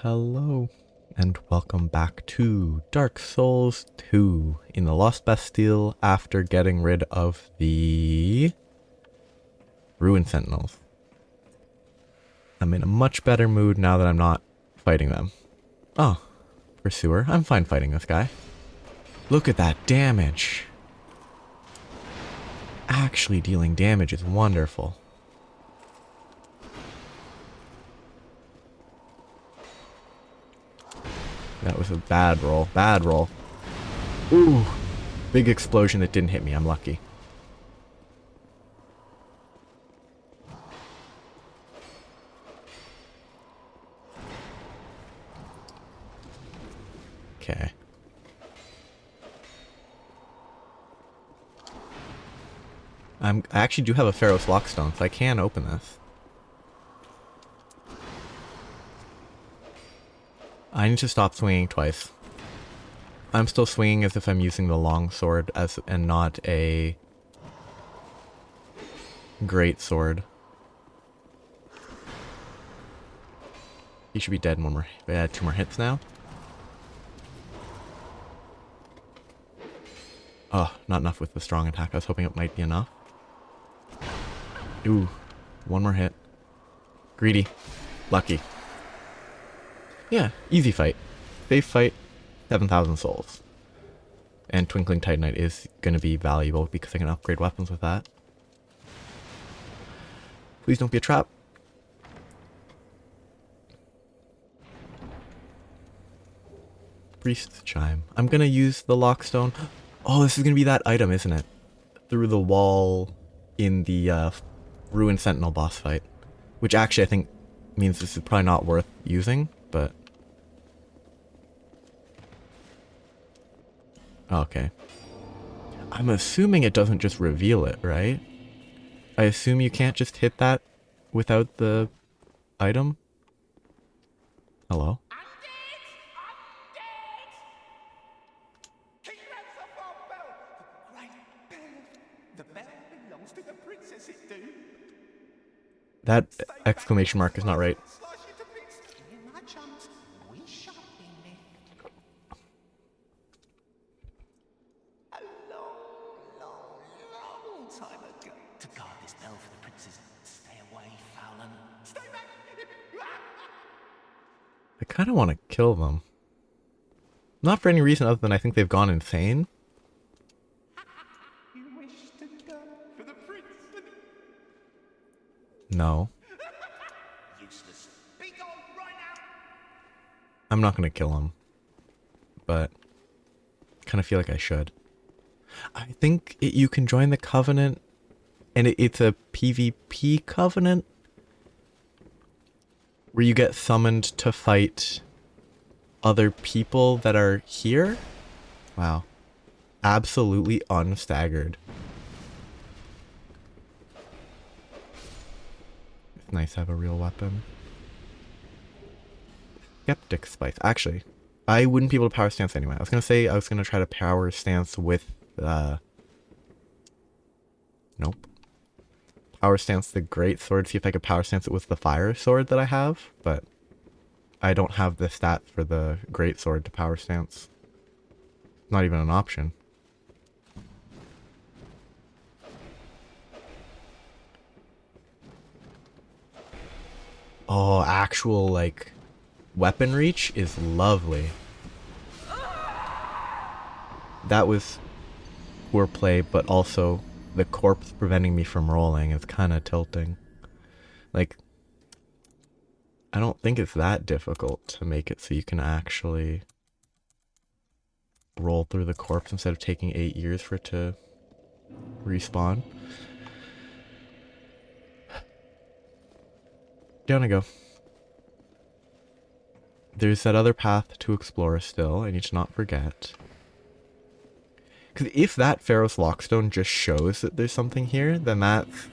Hello, and welcome back to Dark Souls 2 in the Lost Bastille after getting rid of the Ruined Sentinels. I'm in a much better mood now that I'm not fighting them. Oh, Pursuer, I'm fine fighting this guy. Look at that damage. Actually dealing damage is wonderful. That was a bad roll. Bad roll. Ooh. Big explosion that didn't hit me. I'm lucky. Okay. I actually do have a Pharaoh's Lockstone, so I can open this. I need to stop swinging twice. I'm still swinging as if I'm using the long sword and not a great sword. He should be dead in one more. Yeah, 2 more hits now. Oh, not enough with the strong attack. I was hoping it might be enough. Ooh, 1 more hit. Greedy. Lucky. Yeah, easy fight. Safe fight. 7,000 souls. And Twinkling Titanite is going to be valuable because I can upgrade weapons with that. Please don't be a trap. Priest's Chime. I'm going to use the Lockstone. Oh, this is going to be that item, isn't it? Through the wall in the Ruined Sentinel boss fight. Which actually I think means this is probably not worth using, but... Okay. I'm assuming it doesn't just reveal it, right? I assume you can't just hit that without the item? Hello? That exclamation mark is not right. I kind of want to kill them. Not for any reason other than I think they've gone insane. No. I'm not going to kill him. But I kind of feel like I should. I think you can join the Covenant, and it's a PvP Covenant where you get summoned to fight other people that are here. Wow. Absolutely unstaggered. It's nice to have a real weapon. Skeptic Spice. Actually, I wouldn't be able to power stance anyway. I was gonna say I was gonna try to power stance with nope. Power stance the great sword, see if I could power stance it with the fire sword that I have, but I don't have the stat for the great sword to power stance. Not even an option. Oh, actual like weapon reach is lovely. That was poor play, but also the corpse preventing me from rolling is kind of tilting. Like, I don't think it's that difficult to make it so you can actually roll through the corpse instead of taking 8 years for it to respawn. Down I go. There's that other path to explore still, I need to not forget. Because if that Pharaoh's Lockstone just shows that there's something here, then that's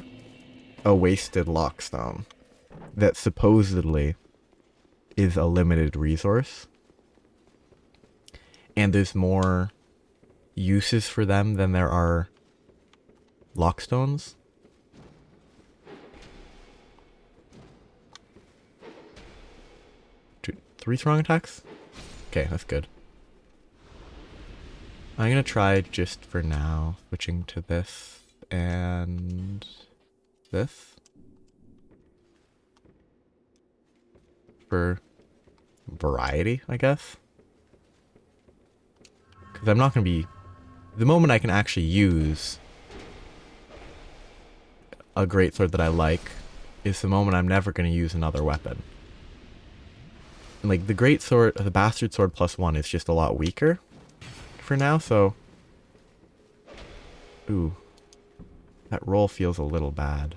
a wasted Lockstone that supposedly is a limited resource. And there's more uses for them than there are Lockstones. 3 strong attacks? Okay, that's good. I'm gonna try just for now, switching to this and this. For variety, I guess. Because I'm not gonna be... The moment I can actually use a greatsword that I like is the moment I'm never gonna use another weapon. And like the greatsword, the bastard sword +1 is just a lot weaker for now, so... Ooh. That roll feels a little bad.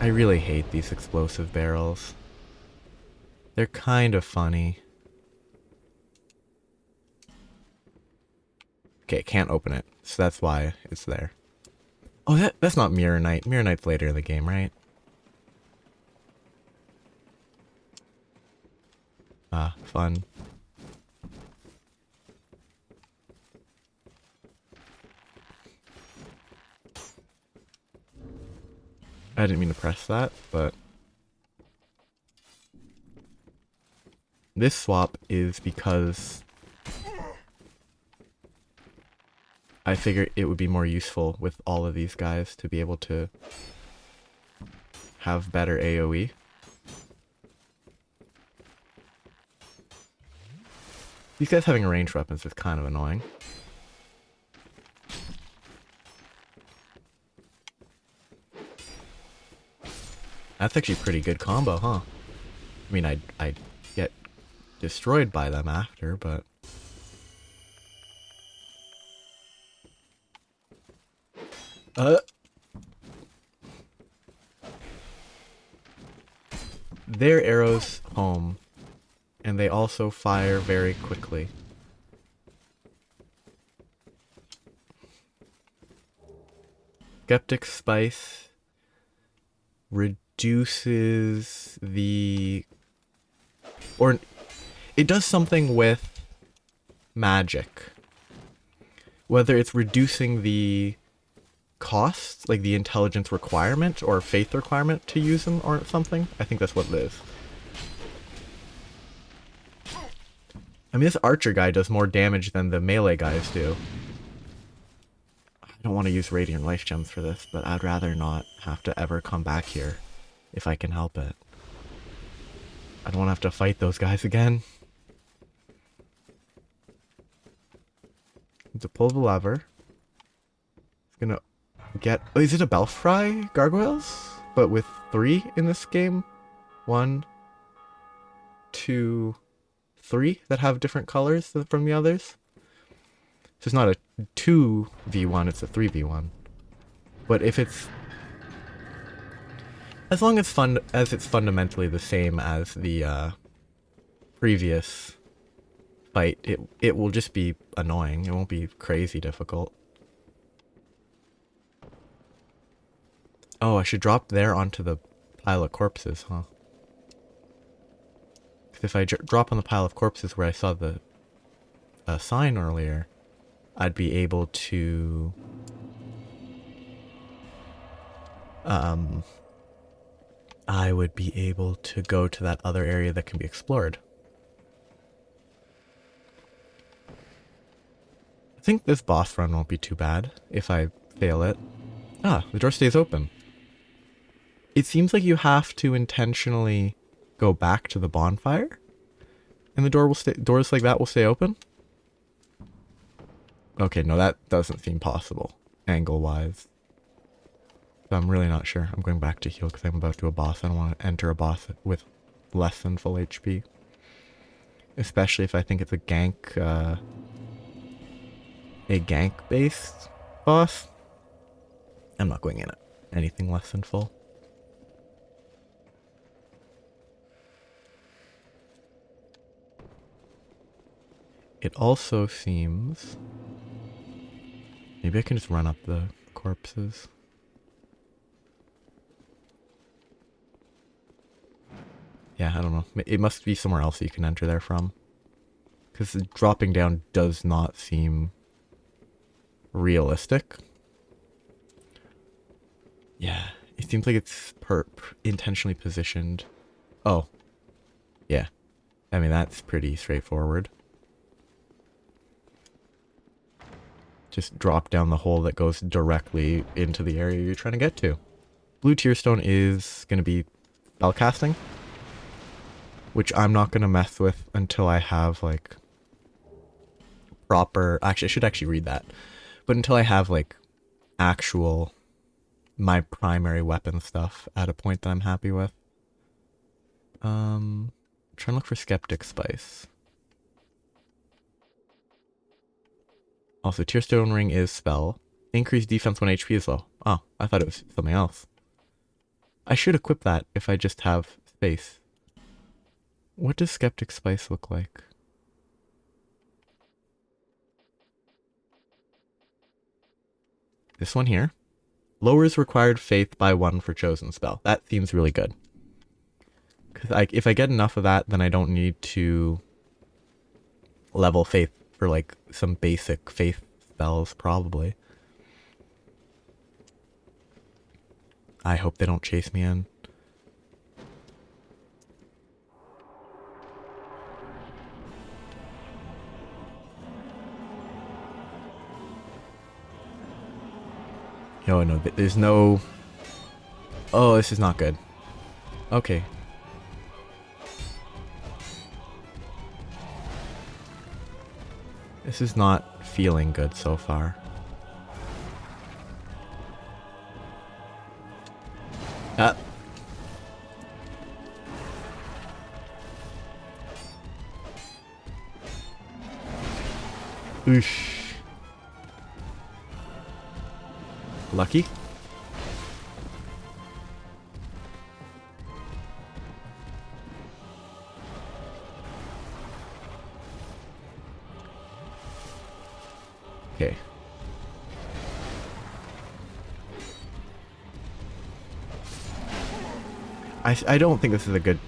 I really hate these explosive barrels. They're kind of funny. Okay, can't open it, so that's why it's there. Oh, that's not Mirror Knight. Mirror Knight's later in the game, right? Ah, fun. I didn't mean to press that, but... This swap is because I figured it would be more useful with all of these guys to be able to have better AoE. These guys having ranged weapons is kind of annoying. That's actually a pretty good combo, huh? I mean, I'd get destroyed by them after, but... Their arrows home, and they also fire very quickly. Skeptic Spice reduces the... Or it does something with magic. Whether it's reducing the cost, like the intelligence requirement or faith requirement to use them or something. I think that's what it is. I mean, this archer guy does more damage than the melee guys do. I don't want to use Radiant Life Gems for this, but I'd rather not have to ever come back here if I can help it. I don't want to have to fight those guys again. To pull the lever. It's gonna get... Oh, is it a Belfry Gargoyles? But with 3 in this game? 1, 2, 3 that have different colors from the others. So it's not a 2v1, it's a 3v1. But if it's... As long as it's fundamentally the same as the previous fight, it will just be annoying. It won't be crazy difficult. Oh, I should drop there onto the pile of corpses, huh? Because if I drop on the pile of corpses where I saw the sign earlier, I'd be able to... I would be able to go to that other area that can be explored. I think this boss run won't be too bad if I fail it. Ah, the door stays open. It seems like you have to intentionally go back to the bonfire, and the door will stay. Doors like that will stay open. Okay, no, that doesn't seem possible, angle-wise. So I'm really not sure. I'm going back to heal because I'm about to do a boss. I don't want to enter a boss with less than full HP. Especially if I think it's a gank-based boss. I'm not going in at anything less than full. It also seems... Maybe I can just run up the corpses. Yeah, I don't know. It must be somewhere else that you can enter there from. Because dropping down does not seem realistic. seems like it's intentionally positioned. Oh, yeah. I mean, that's pretty straightforward. Just drop down the hole that goes directly into the area you're trying to get to. Blue tier stone is going to be spellcasting, which I'm not going to mess with until I have, like, proper... Actually, I should actually read that. But until I have, like, actual... my primary weapon stuff at a point that I'm happy with. Trying to look for Skeptic Spice. Also, Tier Stone Ring is spell. Increased defense when HP is low. Oh, I thought it was something else. I should equip that if I just have space. What does Skeptic Spice look like? This one here. Lowers required faith by 1 for chosen spell. That seems really good. Because if I get enough of that, then I don't need to level faith for like some basic faith spells, probably. I hope they don't chase me in. Oh no, there's no... Oh, this is not good. Okay. This is not feeling good so far. Ah. Oosh. Lucky? Okay. I don't think this is a good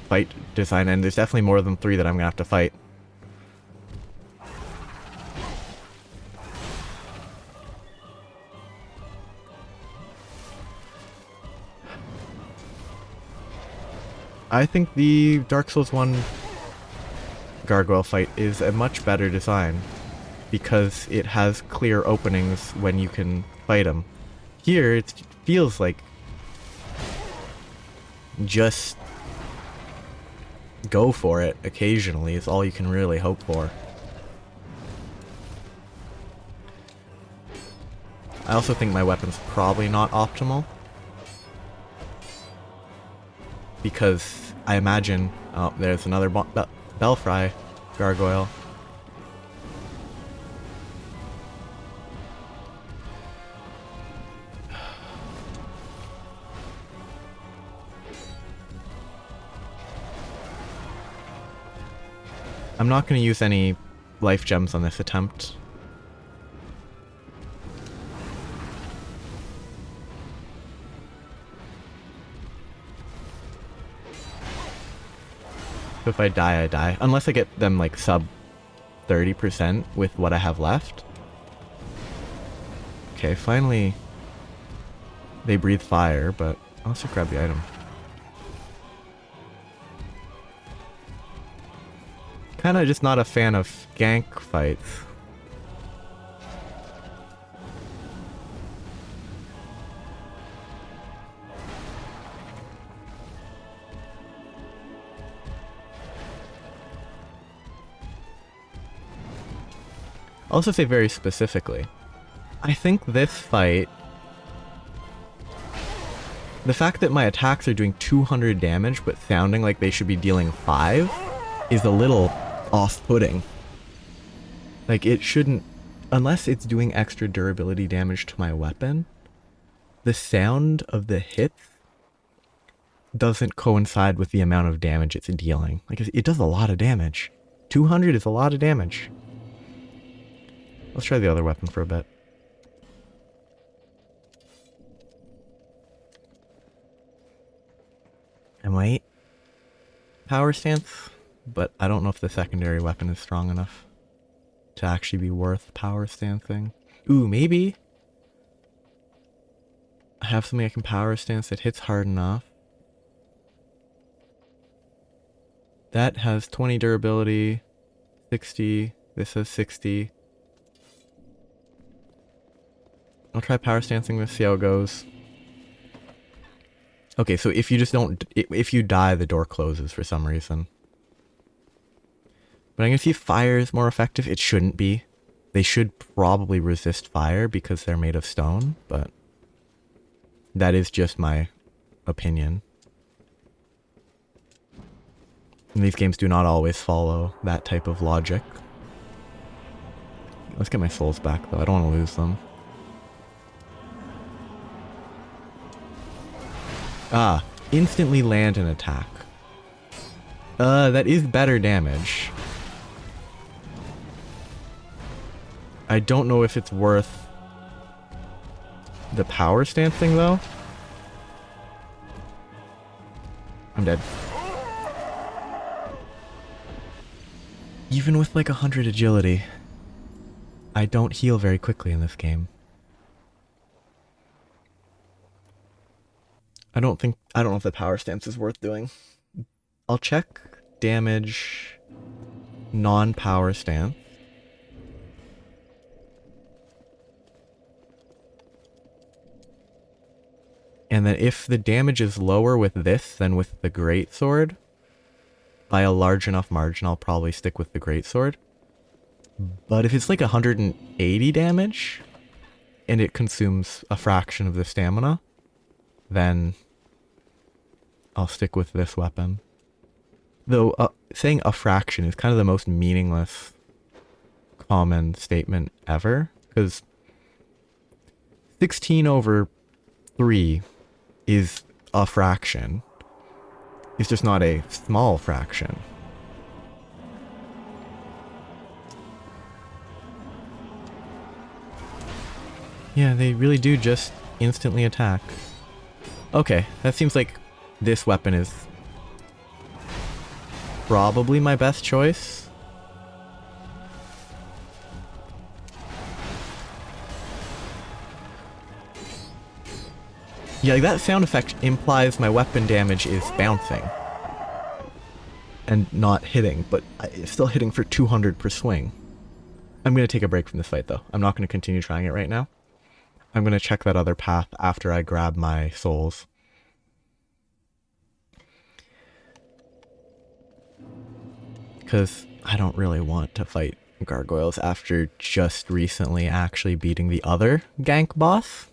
fight design, and there's definitely more than 3 that I'm gonna have to fight. I think the Dark Souls 1 gargoyle fight is a much better design because it has clear openings when you can fight them. Here, it feels like just go for it occasionally is all you can really hope for. I also think my weapon's probably not optimal. Because I imagine... Oh, there's another Belfry gargoyle. I'm not going to use any life gems on this attempt. If I die, I die. Unless I get them like sub 30% with what I have left. Okay, finally they breathe fire, but I'll also grab the item. Kinda just not a fan of gank fights. I'll also say very specifically, I think this fight, the fact that my attacks are doing 200 damage but sounding like they should be dealing 5 is a little off-putting. Like, it shouldn't, unless it's doing extra durability damage to my weapon, the sound of the hits doesn't coincide with the amount of damage it's dealing. Like, it does a lot of damage. 200 is a lot of damage. Let's try the other weapon for a bit. I might power stance, but I don't know if the secondary weapon is strong enough to actually be worth power stancing. Ooh, maybe. have something I can power stance that hits hard enough. That has 20 durability, 60. This has 60. I'll try power stancing this, see how it goes. Okay, so if you just don't, if you die, the door closes for some reason. But I'm gonna see if fire is more effective. It shouldn't be. They should probably resist fire because they're made of stone, but that is just my opinion. And these games do not always follow that type of logic. Let's get my souls back though, I don't want to lose them. Ah, instantly land and attack. That is better damage. I don't know if it's worth the power stance thing though. I'm dead. Even with like 100 agility, I don't heal very quickly in this game. I don't know if the power stance is worth doing. I'll check damage non-power stance. And then if the damage is lower with this than with the greatsword, by a large enough margin, I'll probably stick with the greatsword. But if it's like 180 damage, and it consumes a fraction of the stamina, then I'll stick with this weapon. Though saying a fraction is kind of the most meaningless common statement ever, because 16 over 3 is a fraction. It's just not a small fraction. Yeah, they really do just instantly attack. Okay, that seems like this weapon is probably my best choice. Yeah, like that sound effect implies my weapon damage is bouncing and not hitting, but it's still hitting for 200 per swing. I'm going to take a break from this fight though. I'm not going to continue trying it right now. I'm going to check that other path after I grab my souls. Because I don't really want to fight gargoyles after just recently actually beating the other gank boss.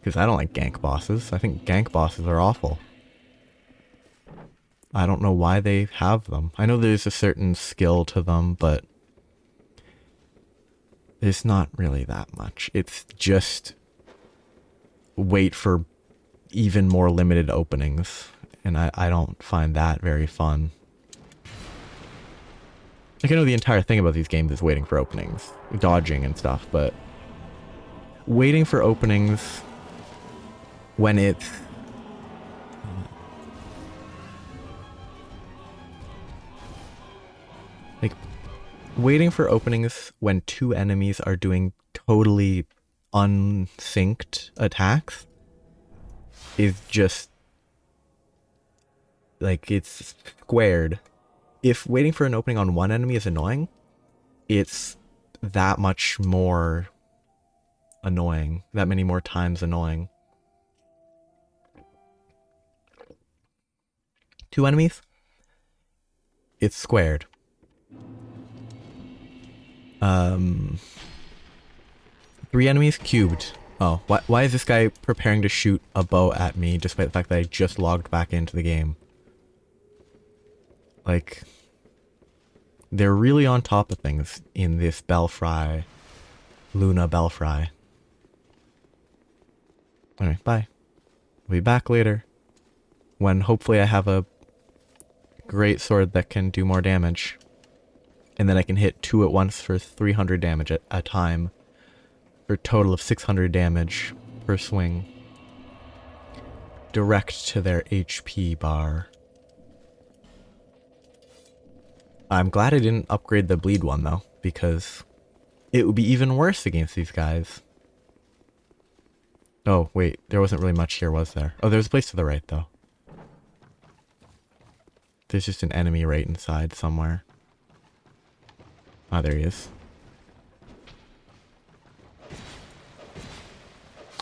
Because I don't like gank bosses. I think gank bosses are awful. I don't know why they have them. I know there's a certain skill to them, but there's not really that much. It's just wait for even more limited openings. And I don't find that very fun. Like, I know the entire thing about these games is waiting for openings, dodging and stuff, but waiting for openings when it's like waiting for openings when two enemies are doing totally unsynced attacks is just like, it's squared. If waiting for an opening on one enemy is annoying, it's that much more annoying, that many more times annoying. Two enemies, it's squared. Three enemies, cubed. Oh, why is this guy preparing to shoot a bow at me despite the fact that I just logged back into the game? Like, they're really on top of things in this Belfry, Luna Belfry. Anyway, bye. We'll be back later, when hopefully I have a great sword that can do more damage. And then I can hit two at once for 300 damage at a time, for a total of 600 damage per swing. Direct to their HP bar. I'm glad I didn't upgrade the bleed one though, because it would be even worse against these guys. Oh, wait. There wasn't really much here, was there? Oh, there's a place to the right, though. There's just an enemy right inside somewhere. Ah, there he is.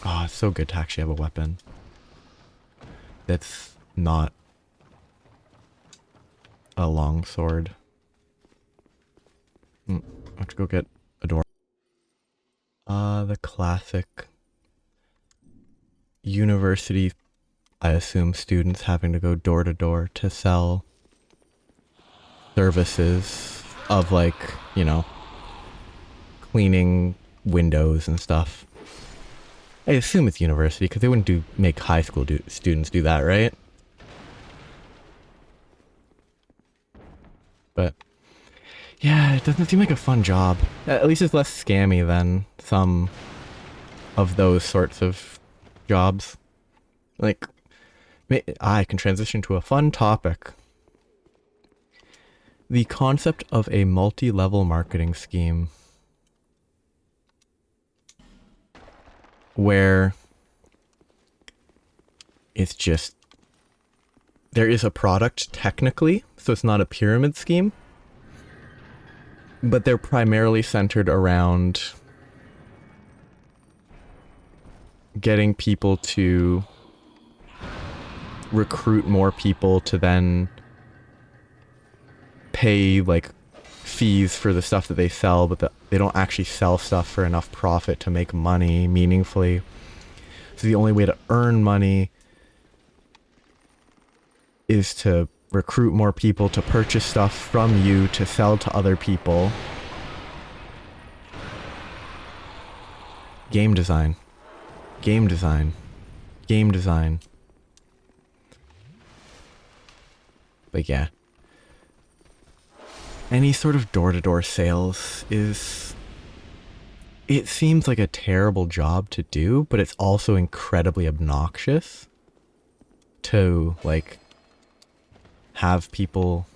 Oh, it's so good to actually have a weapon that's not a long sword. I have to go get a door. The classic university, I assume, students having to go door to door to sell services of, like, you know, cleaning windows and stuff. I assume it's university because they wouldn't make high school students do that, right? But yeah, it doesn't seem like a fun job. At least it's less scammy than some of those sorts of jobs. Like, I can transition to a fun topic. The concept of a multi-level marketing scheme where it's just, there is a product technically, so it's not a pyramid scheme, but they're primarily centered around getting people to recruit more people to then pay, like, fees for the stuff that they sell, but they don't actually sell stuff for enough profit to make money meaningfully. So the only way to earn money is to recruit more people to purchase stuff from you to sell to other people. Game design. Game design. Game design. But yeah. Any sort of door-to-door sales is... It seems like a terrible job to do, but it's also incredibly obnoxious to, like, have people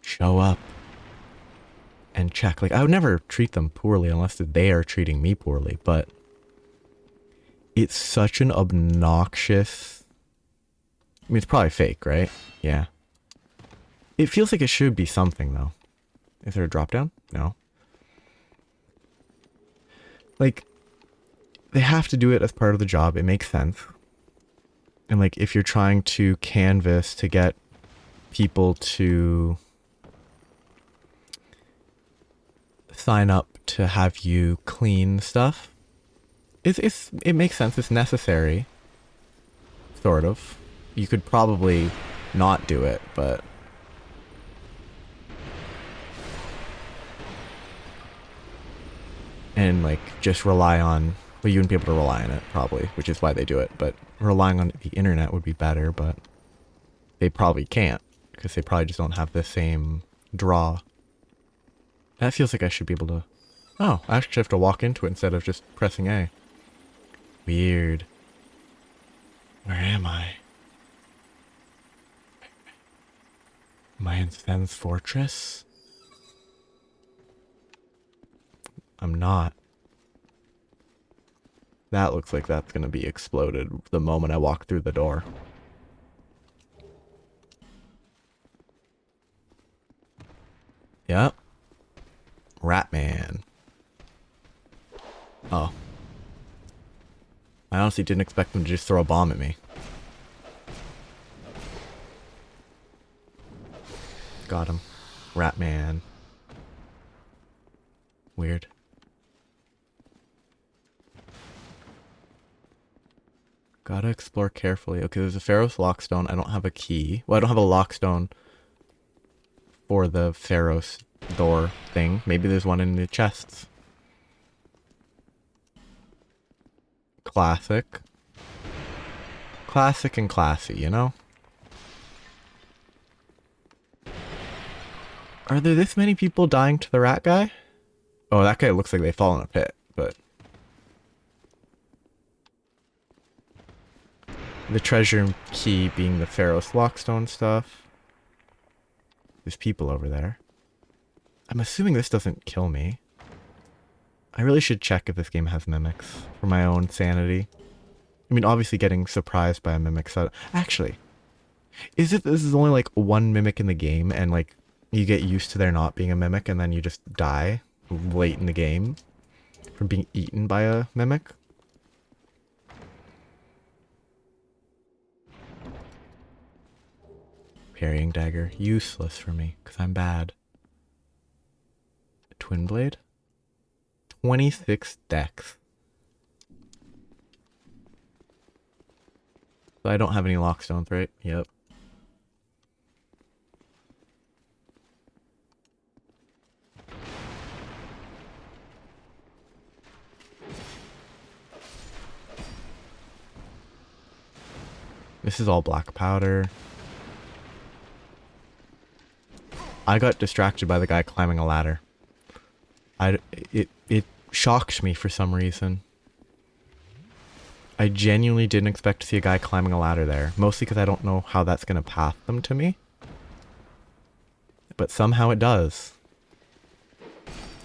show up and check. Like, I would never treat them poorly unless they are treating me poorly, but it's such an obnoxious... I mean, it's probably fake, right? Yeah. It feels like it should be something, though. Is there a drop down? No. Like, they have to do it as part of the job. It makes sense. And, like, if you're trying to canvas to get people to sign up to have you clean stuff, it makes sense. It's necessary. Sort of. You could probably not do it, but... And, like, just rely on... Well, you wouldn't be able to rely on it, probably, which is why they do it. But relying on the internet would be better, but they probably can't, because they probably just don't have the same draw. That feels like I should be able to... Oh, I actually have to walk into it instead of just pressing A. Weird. Where am I? Am I in Sven's fortress? I'm not. That looks like that's gonna be exploded the moment I walk through the door. Yep. Ratman. Oh. I honestly didn't expect them to just throw a bomb at me. Got him. Ratman. Weird. Gotta explore carefully. Okay, there's a Pharaoh's Lockstone. I don't have a key. Well, I don't have a lockstone for the Pharaoh's door thing. Maybe there's one in the chests. Classic. Classic and classy, you know? Are there this many people dying to the rat guy? Oh, that guy looks like they fall in a pit, but... The treasure key being the Pharaoh's Lockstone stuff. There's people over there. I'm assuming this doesn't kill me. I really should check if this game has mimics for my own sanity. I mean, obviously getting surprised by a mimic. So actually, is it this is only like one mimic in the game and like you get used to there not being a mimic and then you just die late in the game from being eaten by a mimic? Parrying dagger. Useless for me because I'm bad. Twin blade? 26 dex. So I don't have any lockstones, right? Yep. This is all black powder. I got distracted by the guy climbing a ladder. It shocked me for some reason. I genuinely didn't expect to see a guy climbing a ladder there. Mostly because I don't know how that's going to path them to me. But somehow it does.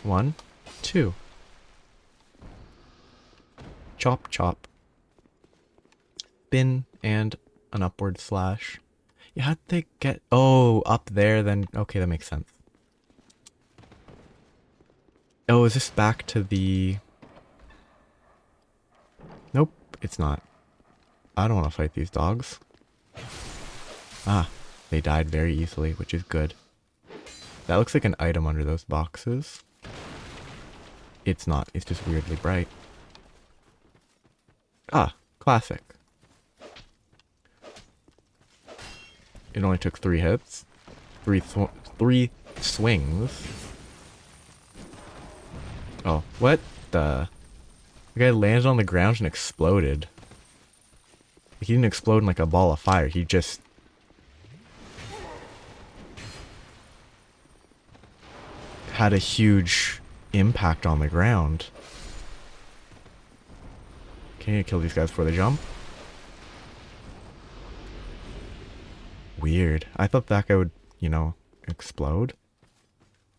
1, 2. Chop, chop. Spin and an upward slash. Yeah, how'd they get... Oh, up there then. Okay, that makes sense. Oh, is this back to the... Nope, it's not. I don't want to fight these dogs. Ah, they died very easily, which is good. That looks like an item under those boxes. It's not, it's just weirdly bright. Ah, classic. It only took 3 hits. 3 swings. Oh, what the... The guy landed on the ground and exploded. He didn't explode in like a ball of fire. He just... had a huge impact on the ground. Can you kill these guys before they jump? Weird. I thought that guy would, you know, explode.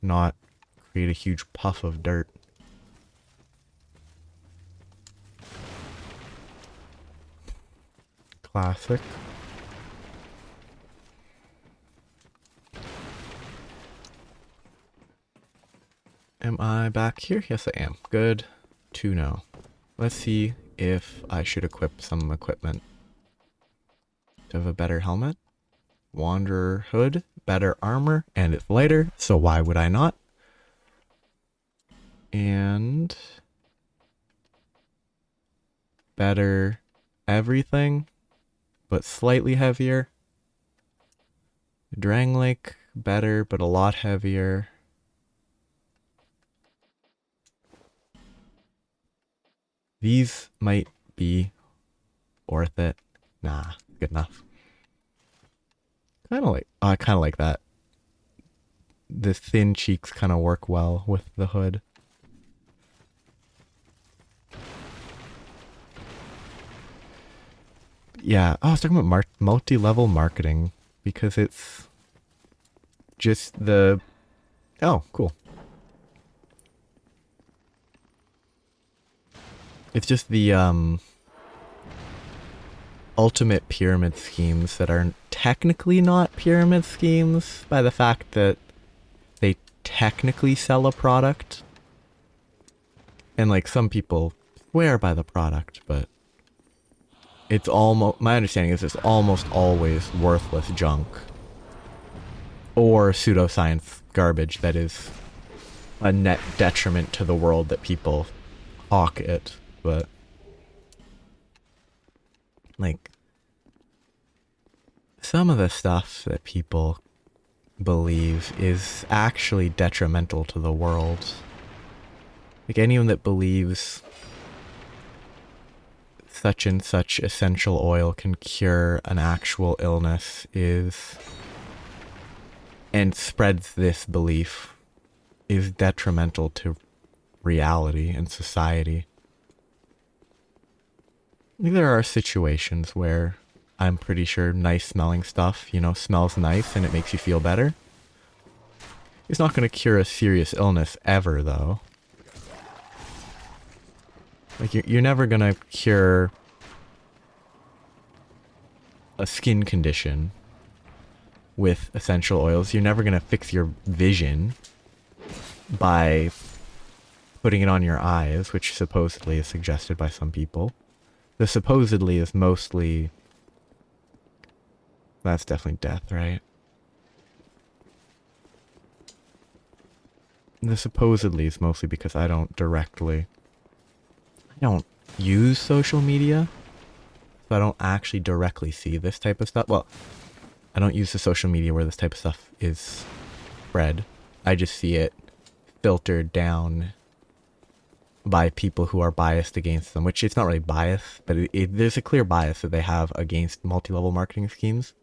Not create a huge puff of dirt. Classic. Am I back here? Yes, I am. Good to know. Let's see if I should equip some equipment. Do I have a better helmet? Wanderer hood, better armor, and it's lighter, so why would I not? And... better everything, but slightly heavier. Drang better, but a lot heavier. These might be worth it. Nah, good enough. I kind of like that. The thin cheeks kind of work well with the hood. Yeah, I was talking about multi-level marketing because it's just the... Oh, cool. It's just the ultimate pyramid schemes that are technically not pyramid schemes by the fact that they technically sell a product. And like some people swear by the product, but it's almost, my understanding is it's almost always worthless junk. Or pseudoscience garbage that is a net detriment to the world that people hawk it. But like some of the stuff that people believe is actually detrimental to the world. Like anyone that believes such and such essential oil can cure an actual illness is, and spreads this belief, is detrimental to reality and society. There are situations where I'm pretty sure nice smelling stuff, you know, smells nice and it makes you feel better. It's not going to cure a serious illness ever, though. Like, you're never gonna cure a skin condition with essential oils. You're never gonna fix your vision by putting it on your eyes, which supposedly is suggested by some people. The supposedly is mostly... That's definitely death, right? The supposedly is mostly because I don't use social media, so I don't actually directly see this type of stuff. Well, I don't use the social media where this type of stuff is spread. I just see it filtered down by people who are biased against them, which it's not really bias, but there's a clear bias that they have against multi-level marketing schemes.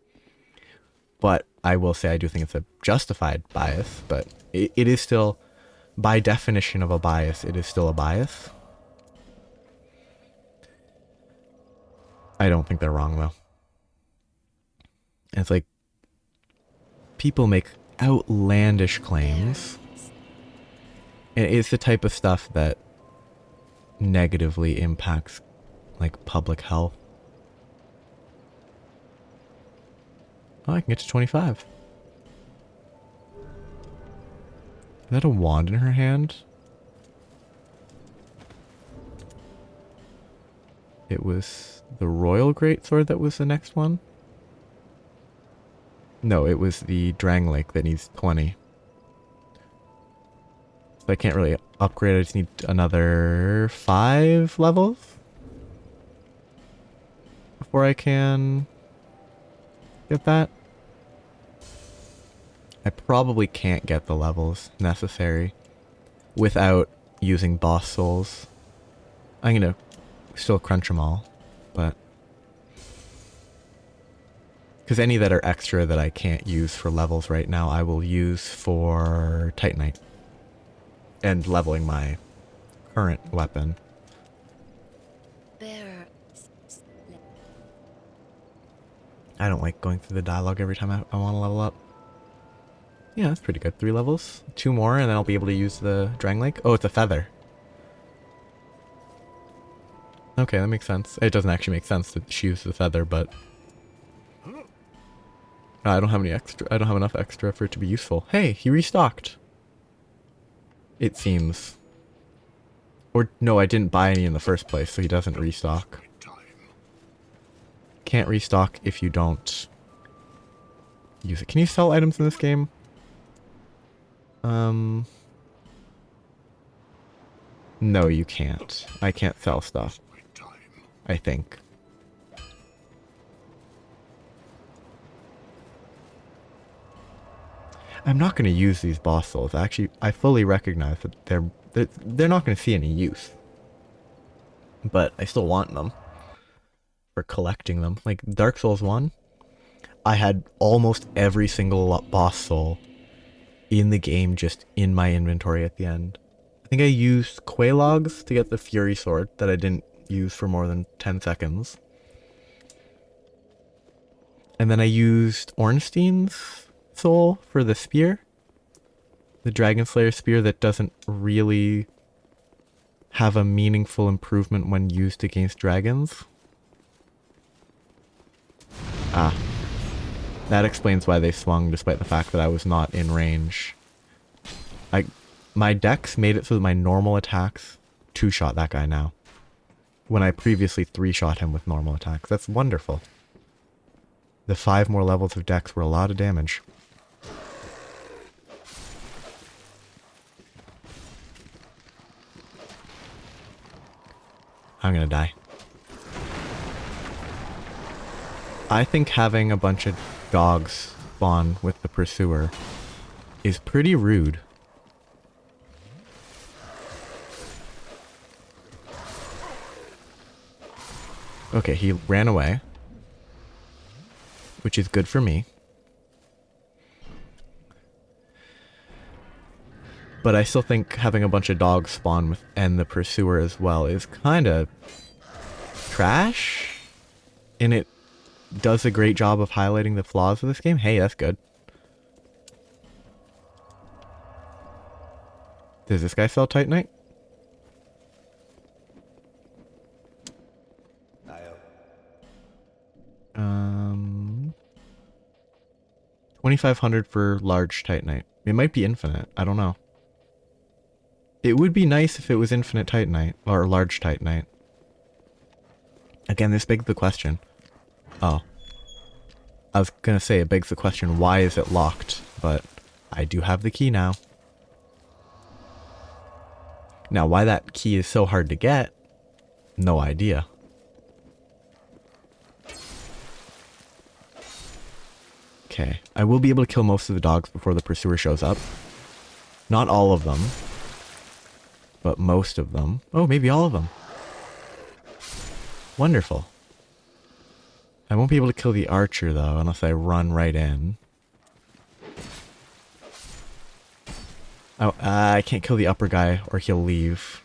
But I will say I do think it's a justified bias, but it is still, by definition of a bias, it is still a bias. I don't think they're wrong, though. And it's like, people make outlandish claims. And it's the type of stuff that negatively impacts, like, public health. Oh, I can get to 25. Is that a wand in her hand? It was the Royal Greatsword that was the next one? No, it was the Drangleic that needs 20. So I can't really upgrade, I just need another 5 levels before I can get that. I probably can't get the levels necessary without using boss souls. I'm gonna still crunch them all, but... Because any that are extra that I can't use for levels right now, I will use for Titanite. And leveling my current weapon. I don't like going through the dialogue every time I want to level up. Yeah, that's pretty good. 3 levels. 2 more and then I'll be able to use the Drangleic. Oh, it's a feather. Okay, that makes sense. It doesn't actually make sense that she uses the feather, but... I don't have any extra. I don't have enough extra for it to be useful. Hey, he restocked. It seems. Or, no, I didn't buy any in the first place, so he doesn't restock. Can't restock if you don't use it. Can you sell items in this game? No, you can't. I can't sell stuff. I think. I'm not going to use these boss souls. Actually, I fully recognize that they're not going to see any use. But I still want them. For collecting them. Like, Dark Souls 1, I had almost every single boss soul in the game just in my inventory at the end. I think I used Quelaag's to get the Fury Sword that I didn't use for more than 10 seconds. And then I used Ornstein's soul for the spear. The Dragon Slayer spear that doesn't really have a meaningful improvement when used against dragons. Ah. That explains why they swung despite the fact that I was not in range. My dex made it so that my normal attacks 2-shot that guy now. When I previously 3-shot him with normal attacks. That's wonderful. The 5 more levels of dex were a lot of damage. I'm gonna die. I think having a bunch of dogs spawn with the pursuer is pretty rude. Okay, he ran away. Which is good for me. But I still think having a bunch of dogs spawn with and the pursuer as well is kind of trash. And it does a great job of highlighting the flaws of this game. Hey, that's good. Does this guy sell Titanite? 2,500 for large titanite. It might be infinite. I don't know. It would be nice if it was infinite titanite, or large titanite. Again, this begs the question. Oh. I was gonna say, it begs the question, why is it locked? But I do have the key now. Now, why that key is so hard to get, no idea. Okay, I will be able to kill most of the dogs before the pursuer shows up. Not all of them, but most of them. Oh, maybe all of them. Wonderful. I won't be able to kill the archer, though, unless I run right in. Oh, I can't kill the upper guy, or he'll leave.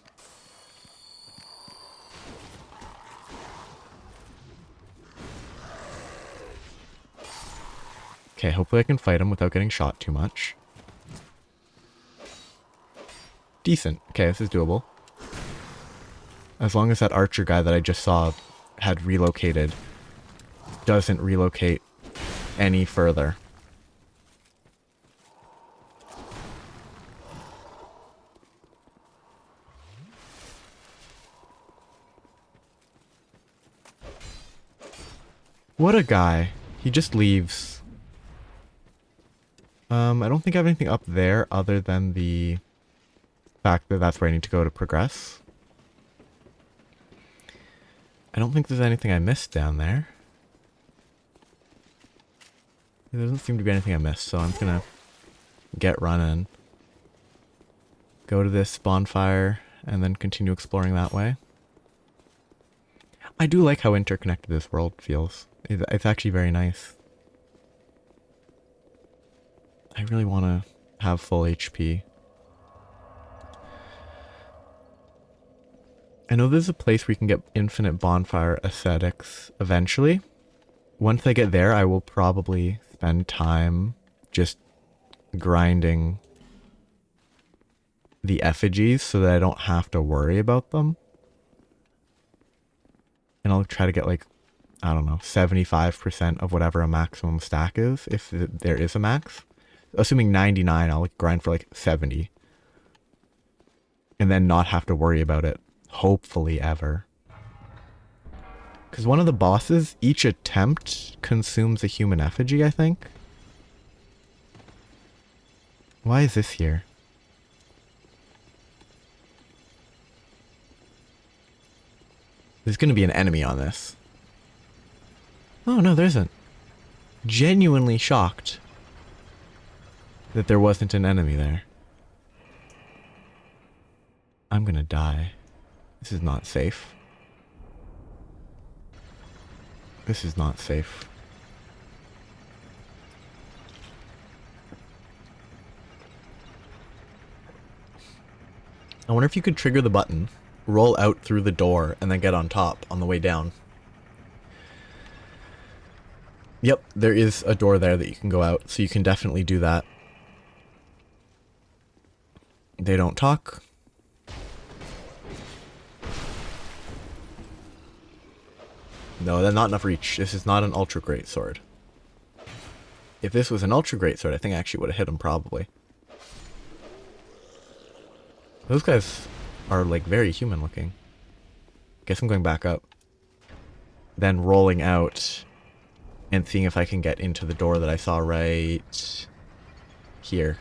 Okay, hopefully I can fight him without getting shot too much. Decent. Okay, this is doable. As long as that archer guy that I just saw had relocated doesn't relocate any further. What a guy. He just leaves. I don't think I have anything up there other than the fact that that's where I need to go to progress. I don't think there's anything I missed down there. There doesn't seem to be anything I missed, so I'm just gonna get running. Go to this bonfire, and then continue exploring that way. I do like how interconnected this world feels. It's actually very nice. I really want to have full HP. I know there's a place where you can get infinite bonfire aesthetics eventually. Once I get there, I will probably spend time just grinding the effigies so that I don't have to worry about them. And I'll try to get like, I don't know, 75% of whatever a maximum stack is, if there is a max. Assuming 99, I'll grind for like 70. And then not have to worry about it, hopefully ever. Because one of the bosses, each attempt consumes a human effigy, I think. Why is this here? There's going to be an enemy on this. Oh, no, there isn't. Genuinely shocked that there wasn't an enemy there. I'm going to die. This is not safe. This is not safe. I wonder if you could trigger the button, roll out through the door, and then get on top on the way down. Yep, there is a door there that you can go out, so you can definitely do that. They don't talk. No, that's not enough reach. This is not an ultra great sword. If this was an ultra great sword, I think I actually would have hit him probably. Those guys are like very human looking. Guess I'm going back up. Then rolling out and seeing if I can get into the door that I saw right here.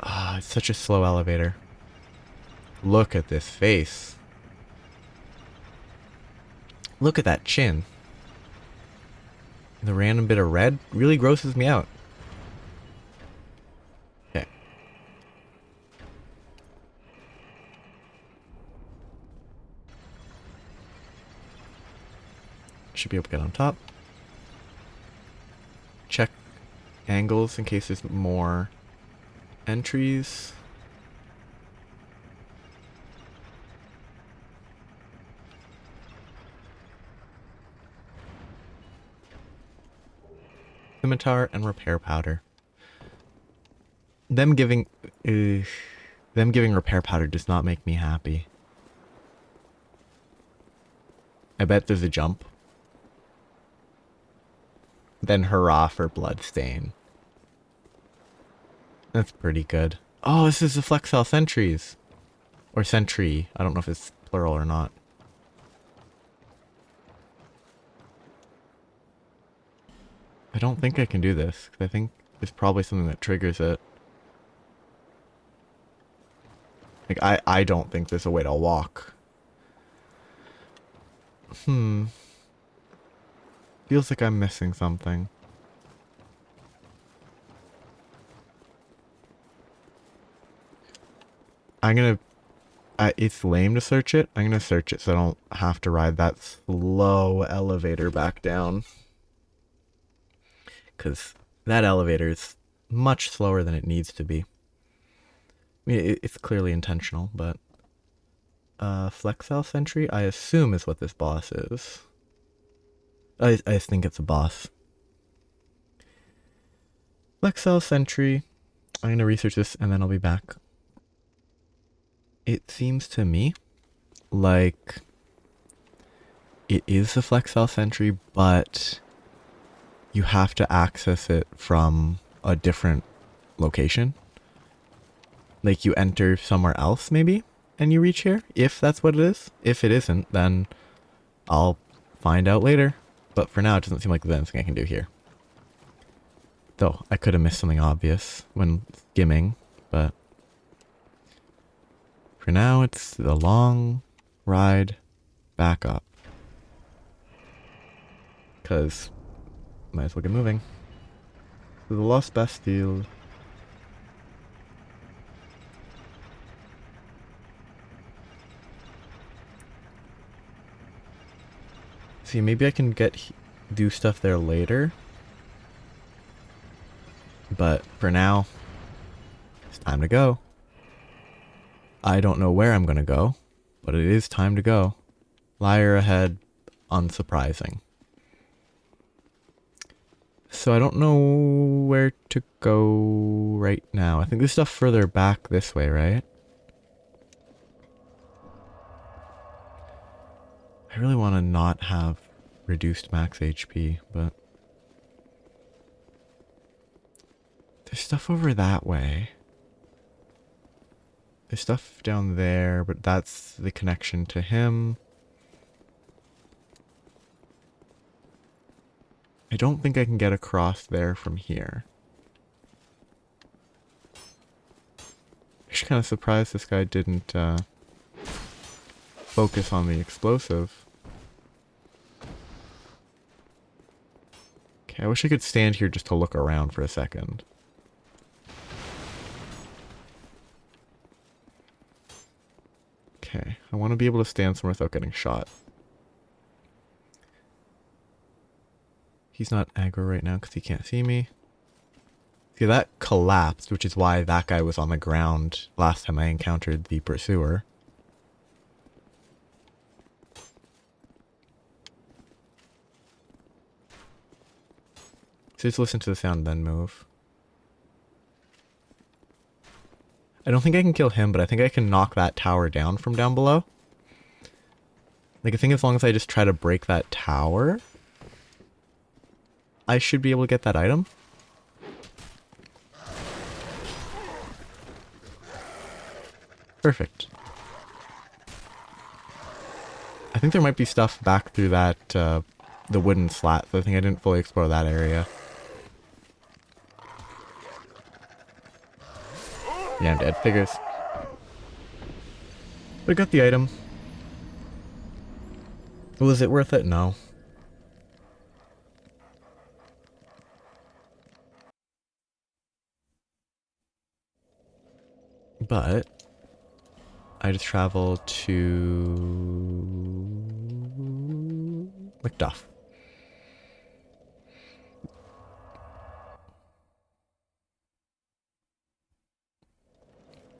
Ah, it's such a slow elevator. Look at this face. Look at that chin. The random bit of red really grosses me out. Okay. Should be able to get on top. Check angles in case there's more entries. Scimitar and repair powder. Them giving repair powder does not make me happy. I bet there's a jump. Then hurrah for Bloodstain. That's pretty good. Oh, this is the Flexel Sentries. Or Sentry. I don't know if it's plural or not. I don't think I can do this. 'Cause I think there's probably something that triggers it. Like, I don't think there's a way to walk. Feels like I'm missing something. I'm gonna... it's lame to search it. I'm gonna search it so I don't have to ride that slow elevator back down. Because that elevator is much slower than it needs to be. I mean, it's clearly intentional, but... Flexel Sentry, I assume is what this boss is. I think it's a boss. Flexel Sentry. I'm gonna research this and then I'll be back. It seems to me like it is the Flexel Sentry, but you have to access it from a different location. Like you enter somewhere else maybe and you reach here, if that's what it is. If it isn't, then I'll find out later. But for now, it doesn't seem like there's anything I can do here. Though, I could have missed something obvious when skimming, but... for now, it's the long ride back up. Because, might as well get moving. To the Lost Bastille. See, maybe I can do stuff there later. But for now, it's time to go. I don't know where I'm going to go, but it is time to go. Liar ahead, unsurprising. So I don't know where to go right now. I think there's stuff further back this way, right? I really want to not have reduced max HP, but... there's stuff over that way. There's stuff down there, but that's the connection to him. I don't think I can get across there from here. Actually kind of surprised this guy didn't focus on the explosive. Okay, I wish I could stand here just to look around for a second. Okay, I want to be able to stand somewhere without getting shot. He's not aggro right now because he can't see me. See, that collapsed, which is why that guy was on the ground last time I encountered the pursuer. So just listen to the sound, then move. I don't think I can kill him, but I think I can knock that tower down from down below. Like, I think as long as I just try to break that tower, I should be able to get that item. Perfect. I think there might be stuff back through that, the wooden slat, so I think I didn't fully explore that area. Yeah, I'm dead. Figures. But I got the item. Was it worth it? No. But I just traveled to Macduff.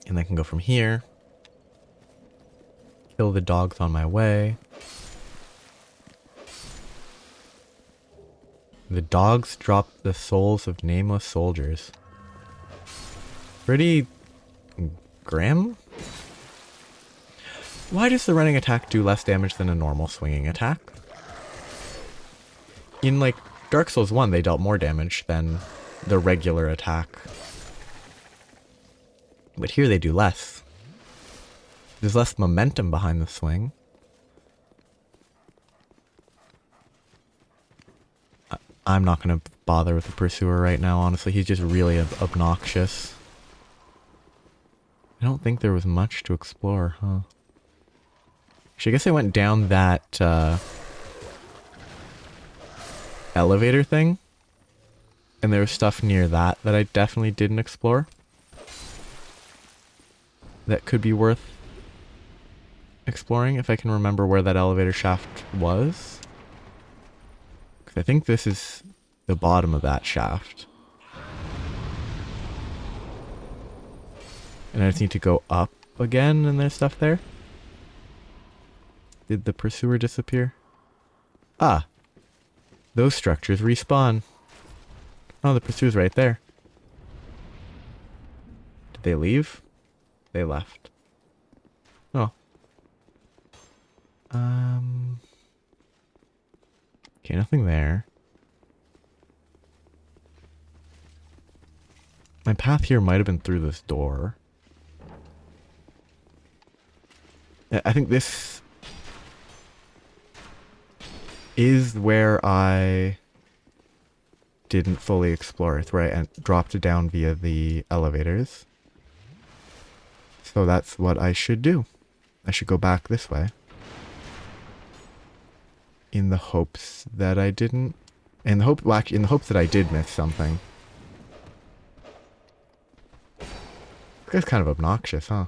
And I can go from here. Kill the dogs on my way. The dogs drop the souls of nameless soldiers. Pretty grim? Why does the running attack do less damage than a normal swinging attack? In like Dark Souls 1, they dealt more damage than the regular attack. But here they do less. There's less momentum behind the swing. I'm not going to bother with the Pursuer right now, honestly. He's just really obnoxious. I don't think there was much to explore, huh? Actually, I guess I went down that elevator thing. And there was stuff near that I definitely didn't explore. That could be worth exploring if I can remember where that elevator shaft was. Because I think this is the bottom of that shaft. And I just need to go up again and there's stuff there. Did the Pursuer disappear? Ah. Those structures respawn. Oh, the Pursuer's right there. Did they leave? They left. Oh. Okay, nothing there. My path here might have been through this door. I think this is where I didn't fully explore. It's where I dropped down via the elevators. So that's what I should do. I should go back this way. In the hopes that I didn't... in the hopes that I did miss something. This guy's kind of obnoxious, huh?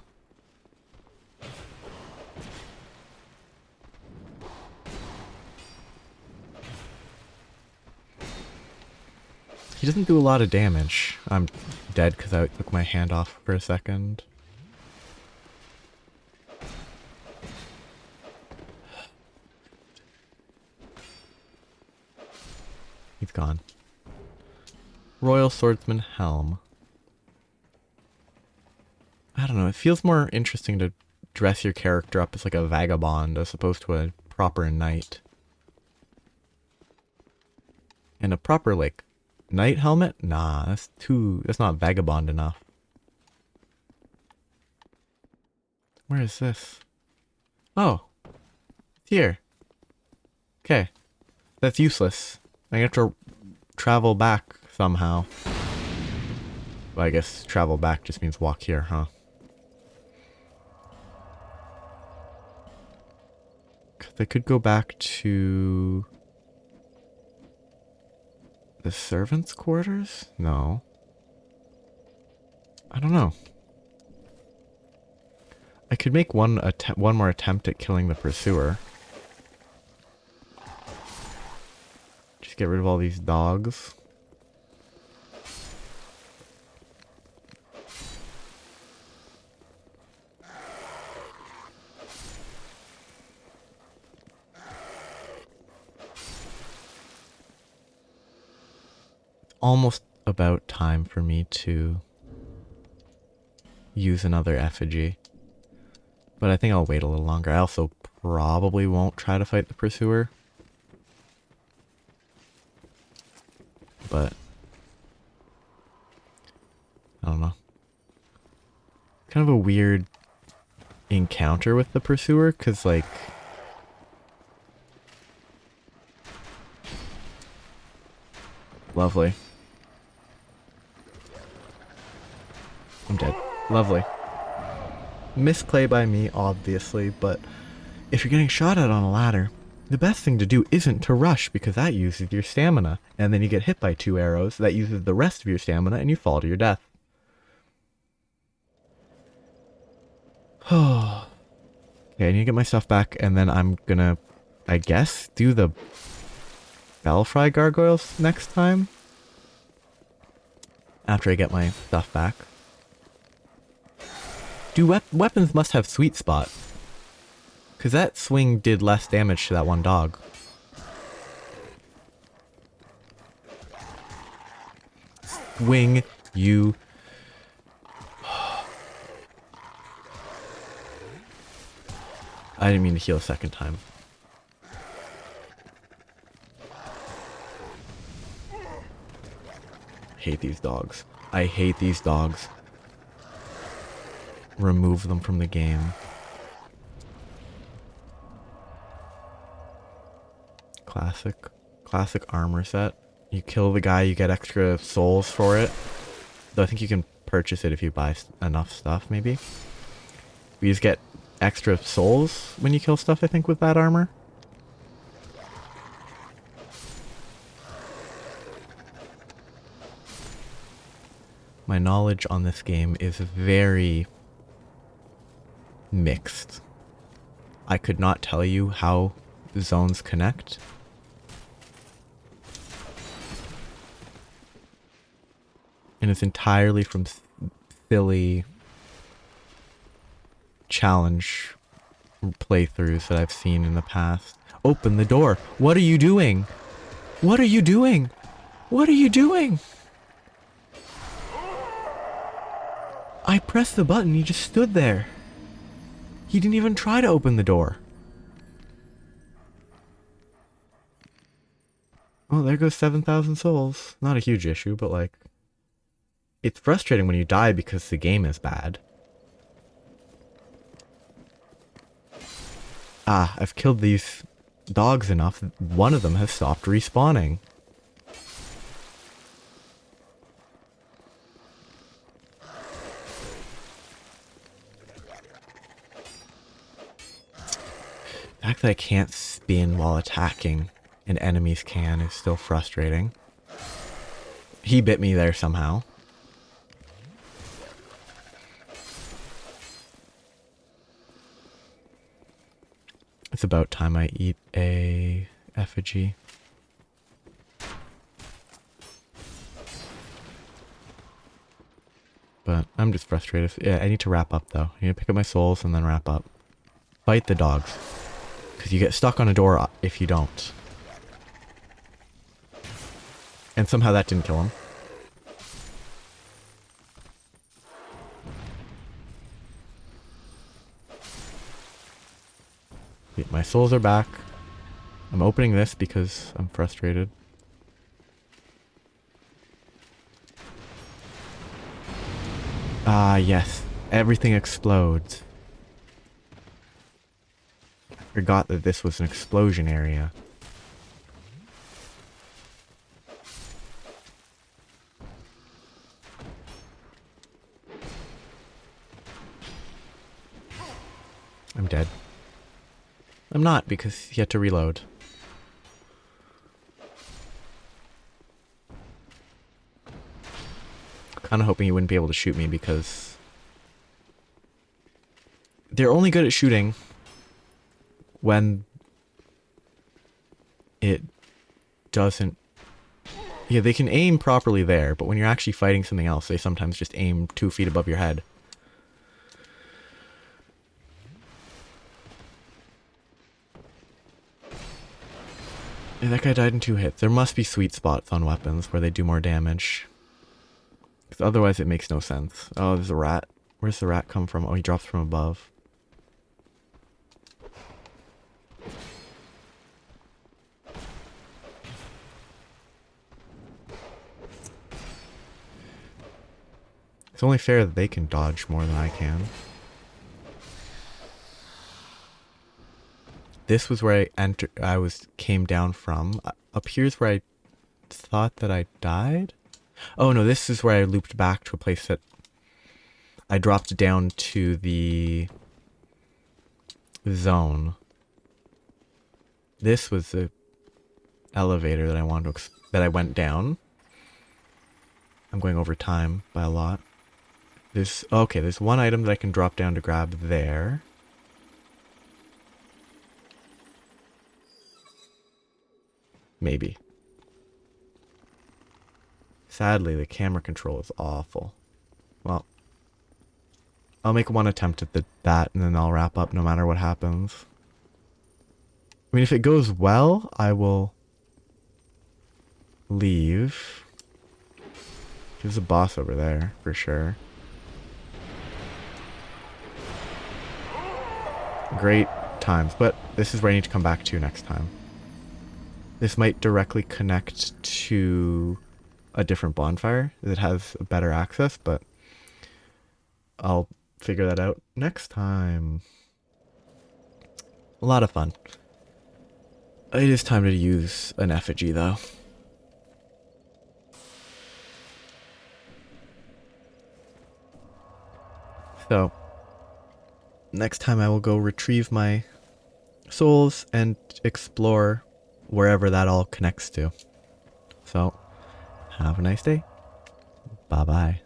He doesn't do a lot of damage. I'm dead because I took my hand off for a second. He's gone. Royal Swordsman Helm. I don't know, it feels more interesting to dress your character up as like a vagabond as opposed to a proper knight. And a proper, like, knight helmet? Nah, that's not vagabond enough. Where is this? Oh. It's here. Okay. That's useless. I have to travel back somehow. Well, I guess travel back just means walk here, huh? I could go back to the servants' quarters? No. I don't know. I could make one more attempt at killing the Pursuer. Just get rid of all these dogs. Almost about time for me to use another effigy. But I think I'll wait a little longer. I also probably won't try to fight the Pursuer. But I don't know. Kind of a weird encounter with the Pursuer, because like lovely. I'm dead. Lovely. Misplay by me, obviously, but if you're getting shot at on a ladder, the best thing to do isn't to rush because that uses your stamina, and then you get hit by 2 arrows, that uses the rest of your stamina, and you fall to your death. Okay, I need to get my stuff back, and then I'm gonna, I guess, do the Belfry gargoyles next time? After I get my stuff back. Weapons must have sweet spot. Because that swing did less damage to that one dog. Swing, you... I didn't mean to heal a second time. hate these dogs. I hate these dogs. Remove them from the game. Classic armor set. You kill the guy, you get extra souls for it. Though I think you can purchase it if you buy enough stuff, maybe. You just get extra souls when you kill stuff, I think, with that armor. My knowledge on this game is very mixed. I could not tell you how zones connect. And it's entirely from silly challenge playthroughs that I've seen in the past. Open the door. What are you doing? What are you doing? What are you doing? I pressed the button, he just stood there. He didn't even try to open the door. Oh, there goes 7,000 souls. Not a huge issue, but like... It's frustrating when you die because the game is bad. Ah, I've killed these dogs enough. One of them has stopped respawning. The fact that I can't spin while attacking and enemies can is still frustrating. He bit me there somehow. It's about time I eat a effigy. But I'm just frustrated. Yeah, I need to wrap up though. I need to pick up my souls and then wrap up. Fight the dogs. Because you get stuck on a door if you don't. And somehow that didn't kill him. My souls are back. I'm opening this because I'm frustrated. Ah, yes. Everything explodes. I forgot that this was an explosion area. I'm dead. I'm not, because you had to reload. Kinda hoping he wouldn't be able to shoot me because they're only good at shooting when it doesn't... Yeah, they can aim properly there, but when you're actually fighting something else, they sometimes just aim 2 feet above your head. Yeah, that guy died in 2 hits. There must be sweet spots on weapons where they do more damage. Because otherwise it makes no sense. Oh, there's a rat. Where's the rat come from? Oh, he drops from above. It's only fair that they can dodge more than I can. This was where came down from. Up here's where I thought that I died. Oh no, this is where I looped back to a place that I dropped down to the zone. This was the elevator that I wanted to that I went down. I'm going over time by a lot. There's one item that I can drop down to grab there. Maybe. Sadly, the camera control is awful. Well, I'll make one attempt at that and then I'll wrap up no matter what happens. I mean, if it goes well, I will leave. There's a boss over there, for sure. Great times, but this is where I need to come back to next time. This might directly connect to a different bonfire that has better access, but I'll figure that out next time. A lot of fun. It is time to use an effigy though. So, next time I will go retrieve my souls and explore wherever that all connects to. So, have a nice day. Bye bye.